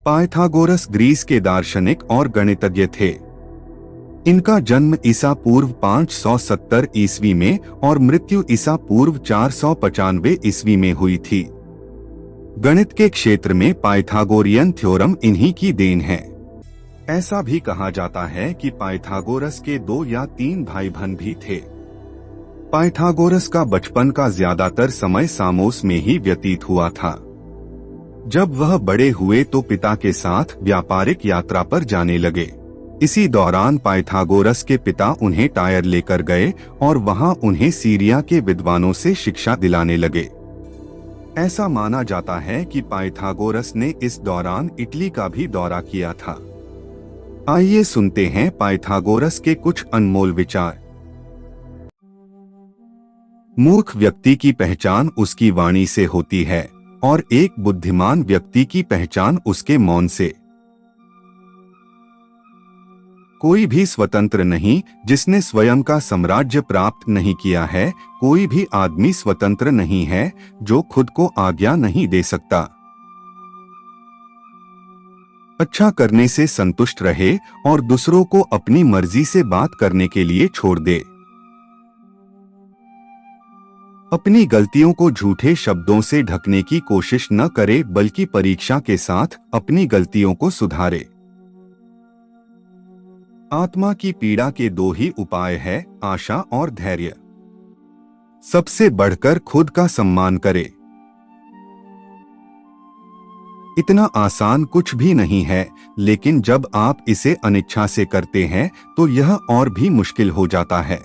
Pythagoras Greece के दार्शनिक और गणितज्ञ थे। इनका जन्म ईसा पूर्व 570 ईस्वी में और मृत्यु ईसा पूर्व 495 ईस्वी में हुई थी। गणित के क्षेत्र में पाइथागोरियन थ्योरम इन्हीं की देन है। ऐसा भी कहा जाता है कि पाइथागोरस के 2 या 3 भाई बहन भी थे। पाइथागोरस का बचपन का ज्यादातर समय सामोस में ही व्यतीत हुआ था। जब वह बड़े हुए तो पिता के साथ व्यापारिक यात्रा पर जाने लगे। इसी दौरान पाइथागोरस के पिता उन्हें टायर लेकर गए और वहां उन्हें सीरिया के विद्वानों से शिक्षा दिलाने लगे। ऐसा माना जाता है कि पाइथागोरस ने इस दौरान इटली का भी दौरा किया था। आइए सुनते हैं पाइथागोरस के कुछ अनमोल विचार। मूर्ख व्यक्ति की पहचान उसकी वाणी से होती है और एक बुद्धिमान व्यक्ति की पहचान उसके मौन से। कोई भी स्वतंत्र नहीं जिसने स्वयं का साम्राज्य प्राप्त नहीं किया है। कोई भी आदमी स्वतंत्र नहीं है जो खुद को आज्ञा नहीं दे सकता। अच्छा करने से संतुष्ट रहे और दूसरों को अपनी मर्जी से बात करने के लिए छोड़ दे। अपनी गलतियों को झूठे शब्दों से ढकने की कोशिश न करे बल्कि परीक्षा के साथ अपनी गलतियों को सुधारे। आत्मा की पीड़ा के 2 ही उपाय है, आशा और धैर्य। सबसे बढ़कर खुद का सम्मान करे। इतना आसान कुछ भी नहीं है, लेकिन जब आप इसे अनिच्छा से करते हैं तो यह और भी मुश्किल हो जाता है।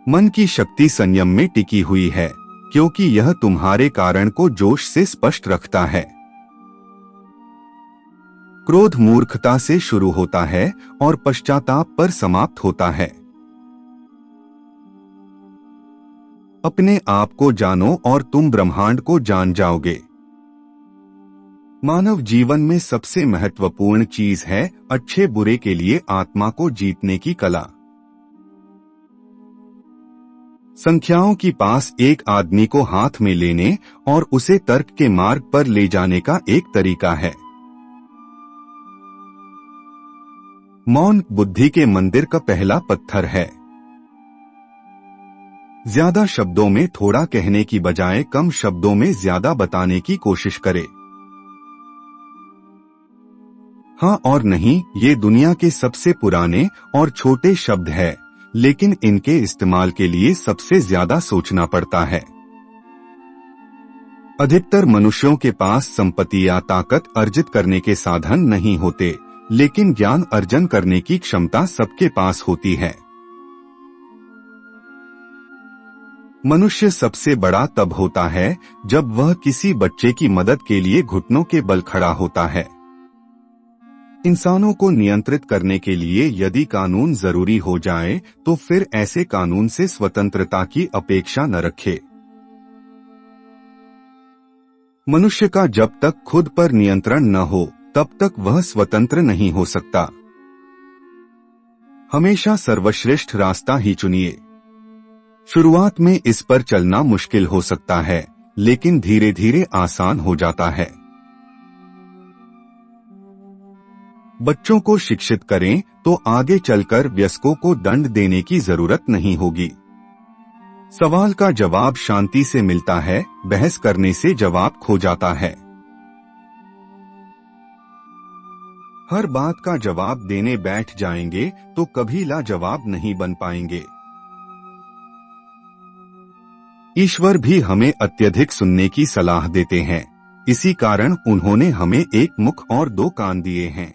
मन की शक्ति संयम में टिकी हुई है, क्योंकि यह तुम्हारे कारण को जोश से स्पष्ट रखता है। क्रोध मूर्खता से शुरू होता है और पश्चाताप पर समाप्त होता है। अपने आप को जानो और तुम ब्रह्मांड को जान जाओगे। मानव जीवन में सबसे महत्वपूर्ण चीज है अच्छे बुरे के लिए आत्मा को जीतने की कला। संख्याओं की पास एक आदमी को हाथ में लेने और उसे तर्क के मार्ग पर ले जाने का एक तरीका है। मौन बुद्धि के मंदिर का पहला पत्थर है। ज्यादा शब्दों में थोड़ा कहने की बजाय कम शब्दों में ज्यादा बताने की कोशिश करें। हाँ और नहीं, ये दुनिया के सबसे पुराने और छोटे शब्द है, लेकिन इनके इस्तेमाल के लिए सबसे ज्यादा सोचना पड़ता है। अधिकतर मनुष्यों के पास संपत्ति या ताकत अर्जित करने के साधन नहीं होते, लेकिन ज्ञान अर्जन करने की क्षमता सबके पास होती है। मनुष्य सबसे बड़ा तब होता है जब वह किसी बच्चे की मदद के लिए घुटनों के बल खड़ा होता है। इंसानों को नियंत्रित करने के लिए यदि कानून जरूरी हो जाए तो फिर ऐसे कानून से स्वतंत्रता की अपेक्षा न रखे। मनुष्य का जब तक खुद पर नियंत्रण न हो तब तक वह स्वतंत्र नहीं हो सकता। हमेशा सर्वश्रेष्ठ रास्ता ही चुनिए। शुरुआत में इस पर चलना मुश्किल हो सकता है, लेकिन धीरे धीरे आसान हो जाता है। बच्चों को शिक्षित करें तो आगे चलकर वयस्कों को दंड देने की जरूरत नहीं होगी। सवाल का जवाब शांति से मिलता है, बहस करने से जवाब खो जाता है। हर बात का जवाब देने बैठ जाएंगे तो कभी लाजवाब नहीं बन पाएंगे। ईश्वर भी हमें अत्यधिक सुनने की सलाह देते हैं, इसी कारण उन्होंने हमें एक मुख और 2 कान दिए हैं।